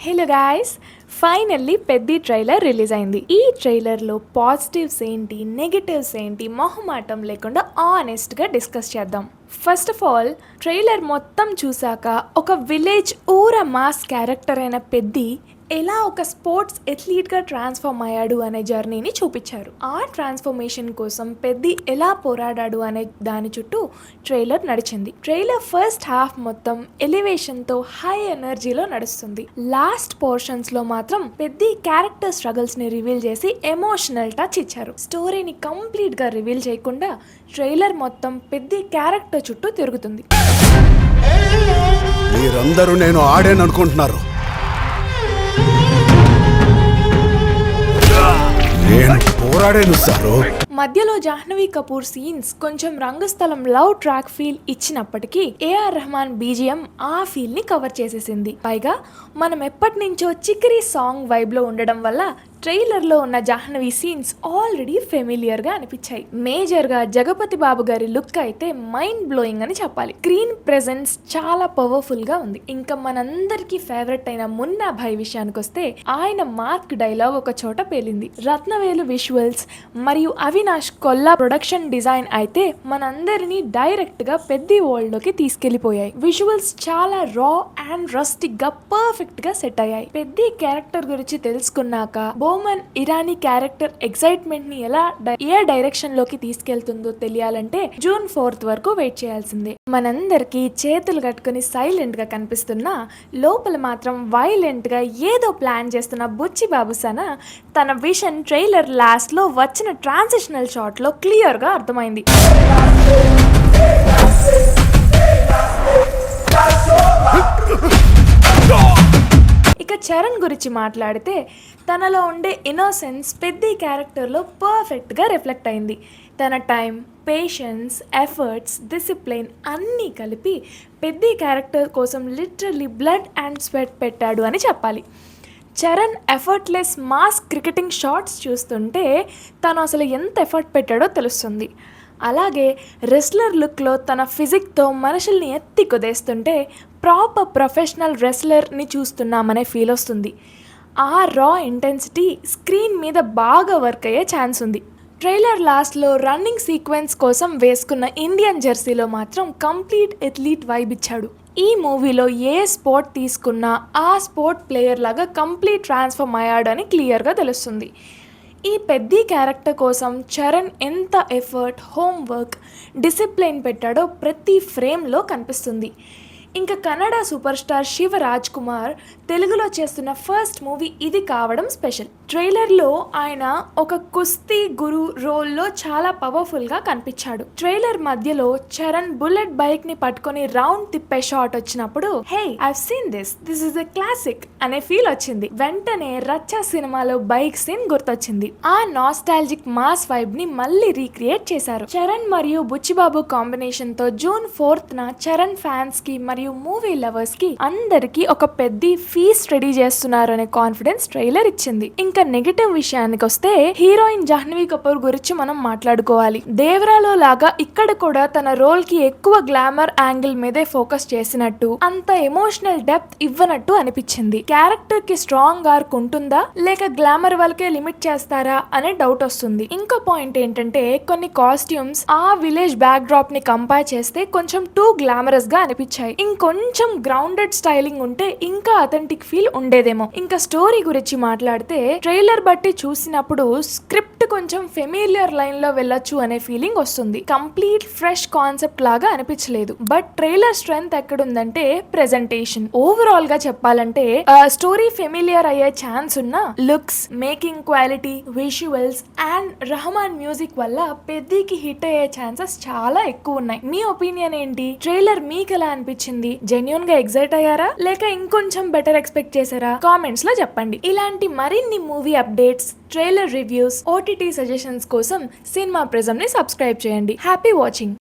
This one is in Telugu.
Hello guys, finally Peddi trailer release అయింది. ఈ ట్రైలర్లో పాజిటివ్స్ ఏంటి, నెగటివ్స్ ఏంటి, మొహమాటం లేకుండా ఆనెస్ట్గా డిస్కస్ చేద్దాం. ఫస్ట్ ఆఫ్ ఆల్, ట్రైలర్ మొత్తం చూసాక ఒక విలేజ్ ఊర మాస్ క్యారెక్టర్ అయిన పెద్ది ఎలా ఒక స్పోర్ట్స్ ఎథ్లీట్గా ట్రాన్స్ఫార్మ్ అయ్యాడు అనే జర్నీని చూపించారు. ఆ ట్రాన్స్ఫర్మేషన్ కోసం పెద్ది ఎలా పోరాడాడు అనే దాని చుట్టూ ట్రైలర్ నడిచింది. ట్రైలర్ ఫస్ట్ హాఫ్ మొత్తం ఎలివేషన్తో హై ఎనర్జీలో నడుస్తుంది. లాస్ట్ పోర్షన్స్లో మాత్రం పెద్ది క్యారెక్టర్ స్ట్రగుల్స్ని రివీల్ చేసి ఎమోషనల్ టచ్ ఇచ్చారు. స్టోరీని కంప్లీట్గా రివీల్ చేయకుండా ట్రైలర్ మొత్తం పెద్ది క్యారెక్టర్ చుట్టూ తిరుగుతుంది. మీరందరూ నేను ఆడాననుకుంటున్నారు. పోరాడాను సారు. మధ్యలో జాహ్నవి కపూర్ సీన్స్ కొంచెం రంగస్థలం లవ్ ట్రాక్ ఫీల్ ఇచ్చినప్పటికీ ఏఆర్ రెహమాన్ బీజిఎం ఆ ఫీల్ ని కవర్ చేసేసింది. పైగా మనం ఎప్పటి నుంచో చికిరి సాంగ్ వైబ్ లో ఉండడం వల్ల ట్రైలర్ లో ఉన్న జాహ్నవి సీన్స్ ఆల్రెడీ ఫెమిలియర్ గా అనిపించాయి. మేజర్ గా జగపతి బాబు గారి లుక్ అయితే మైండ్ బ్లోయింగ్ అని చెప్పాలి. స్క్రీన్ ప్రెజెన్స్ చాలా పవర్ఫుల్ గా ఉంది. ఇంకా మనందరికి ఫేవరెట్ అయిన మున్నా భాయ్ విషయానికి వస్తే ఆయన మార్క్ డైలాగ్ ఒక చోట పేలింది. రత్నవేలు విజువల్స్ మరియు అవినాష్ కొల్లా ప్రొడక్షన్ డిజైన్ అయితే మనందరినీ డైరెక్ట్ గా పెద్ద వరల్డ్ లోకి తీసుకెళ్లిపోయాయి. విజువల్స్ చాలా రా అండ్ రస్టిక్ గా పర్ఫెక్ట్ గా సెట్ అయ్యాయి. పెద్ద క్యారెక్టర్ గురించి తెలుసుకున్నాక బోమన్ ఇరానీ క్యారెక్టర్ ఎక్సైట్మెంట్ ని ఏ డైరెక్షన్ లోకి తీసుకెళ్తుందో తెలియాలంటే జూన్ 4th వరకు వెయిట్ చేయాల్సిందే. మనందరికి చేతులు కట్టుకుని సైలెంట్ గా కనిపిస్తున్నా లోపల మాత్రం వైలెంట్ గా ఏదో ప్లాన్ చేస్తున్న బుచ్చి బాబుసన తన విషన్ ట్రైలర్ లాస్ట్ లో వచ్చిన ట్రాన్సిషనల్ షాట్ లో క్లియర్ గా అర్థమైంది. ఇక చరణ్ గురించి మాట్లాడితే తనలో ఉండే ఇన్నోసెన్స్ పెద్ద క్యారెక్టర్లో పర్ఫెక్ట్గా రిఫ్లెక్ట్ అయింది. తన టైం, పేషెన్స్, ఎఫర్ట్స్, డిసిప్లిన్ అన్నీ కలిపి పెద్ద క్యారెక్టర్ కోసం లిటరల్లీ బ్లడ్ అండ్ స్వెట్ పెట్టాడు అని చెప్పాలి. Charan effortless mass cricketing shots చూస్తుంటే తను అసలు ఎంత ఎఫర్ట్ పెట్టాడో తెలుస్తుంది. అలాగే రెస్లర్ లుక్లో తన ఫిజిక్తో మనుషుల్ని ఎత్తి కుదేస్తుంటే ప్రాపర్ ప్రొఫెషనల్ రెస్లర్ని చూస్తున్నామనే ఫీల్ వస్తుంది. ఆ రా ఇంటెన్సిటీ స్క్రీన్ మీద బాగా వర్క్ అయ్యే ఛాన్స్ ఉంది. ట్రైలర్ లాస్ట్లో రన్నింగ్ సీక్వెన్స్ కోసం వేసుకున్న ఇండియన్ జెర్సీలో మాత్రం కంప్లీట్ ఎథ్లీట్ వైబ్ ఇచ్చాడు. ఈ మూవీలో ఏ స్పోర్ట్ తీసుకున్నా ఆ స్పోర్ట్ ప్లేయర్ లాగా కంప్లీట్ ట్రాన్స్ఫార్మ్ అయ్యాడని క్లియర్గా తెలుస్తుంది. ఈ పెద్ద క్యారెక్టర్ కోసం చరణ్ ఎంత ఎఫర్ట్, హోంవర్క్, డిసిప్లిన్ పెట్టాడో ప్రతి ఫ్రేమ్లో కనిపిస్తుంది. ఇంకా కన్నడ సూపర్ స్టార్ శివ రాజ్ కుమార్ తెలుగులో చేస్తున్న ఫస్ట్ మూవీ ఇది కావడం స్పెషల్. ట్రైలర్లో ఆయన ఒక కుస్తీ గురు రోల్లో చాలా పవర్ఫుల్గా కనిపించాడు. ట్రైలర్ మధ్యలో చరణ్ బుల్లెట్ బైక్ ని పట్టుకొని రౌండ్ తిప్పే షాట్ వచ్చినప్పుడు hey I seen this is a classic అనే ఫీల్ వచ్చింది. వెంటనే రచ్చ సినిమాలో బైక్ సీన్ గుర్తొచ్చింది. ఆ నాస్టాలజిక్ మాస్ వైబ్ ని మళ్ళీ రీక్రియేట్ చేశారు. చరణ్ మరియు బుచ్చిబాబు కాంబినేషన్ తో జూన్ 4th చరణ్ ఫ్యాన్స్ కి మరియు మూవీ లవర్స్ కి అందరికి ఒక పెద్ద ఫీస్ట్ రెడీ చేస్తున్నారు అనే కాన్ఫిడెన్స్ ట్రైలర్ ఇచ్చింది. ఇంకా నెగటివ్ విషయానికి వస్తే హీరోయిన్ జాహ్నవి కపూర్ గురించి మనం మాట్లాడుకోవాలి. దేవరాలో లాగా ఇక్కడ కూడా తన రోల్ కి ఎక్కువ గ్లామర్ యాంగిల్ మీదే ఫోకస్ చేసినట్టు, అంత ఎమోషనల్ డెప్త్ ఇవ్వనట్టు అనిపించింది. క్యారెక్టర్ కి స్ట్రాంగ్ ఆర్క్ ఉంటుందా లేక గ్లామర్ వాళ్ళకే లిమిట్ చేస్తారా అనే డౌట్ వస్తుంది. ఇంకో పాయింట్ ఏంటంటే కొన్ని కాస్ట్యూమ్స్ ఆ విలేజ్ బ్యాక్ డ్రాప్ ని కంపేర్ చేస్తే కొంచెం టూ గ్లామరస్ గా అనిపించాయి. ఇంకొంచెం గ్రౌండెడ్ స్టైలింగ్ ఉంటే ఇంకా అథెంటిక్ ఫీల్ ఉండేదేమో. ఇంకా స్టోరీ గురించి మాట్లాడితే ట్రైలర్ బట్టి చూసినప్పుడు స్క్రిప్ట్ కొంచెం ఫెమిలియర్ లైన్ లో వెళ్ళొచ్చు అనే ఫీలింగ్ వస్తుంది. కంప్లీట్ ఫ్రెష్ కాన్సెప్ట్ లాగా అనిపించలేదు. బట్ ట్రైలర్ స్ట్రెంగ్త్ ఎక్కడుందంటే ప్రెజెంటేషన్. ఓవరాల్ గా చెప్పాలంటే స్టోరీ ఫెమిలియర్ అయ్యే ఛాన్స్ ఉన్న looks, making quality, visuals and Rahman music వల్ల పెద్దకి హిట్ అయ్యే ఛాన్సెస్ చాలా ఎక్కువ ఉన్నాయి. మీ ఒపీనియన్ ఏంటి? ట్రైలర్ మీకు ఎలా అనిపించింది? జెన్యూన్ గా ఎగ్జైట్ అయ్యారా లేక ఇంకొంచెం బెటర్ ఎక్స్పెక్ట్ చేశారా? కామెంట్స్ లో చెప్పండి. ఇలాంటి మరిన్ని movie updates, trailer reviews, OTT suggestions కోసం సినిమా ప్రిజం ని సబ్స్క్రైబ్ చేయండి. Happy watching.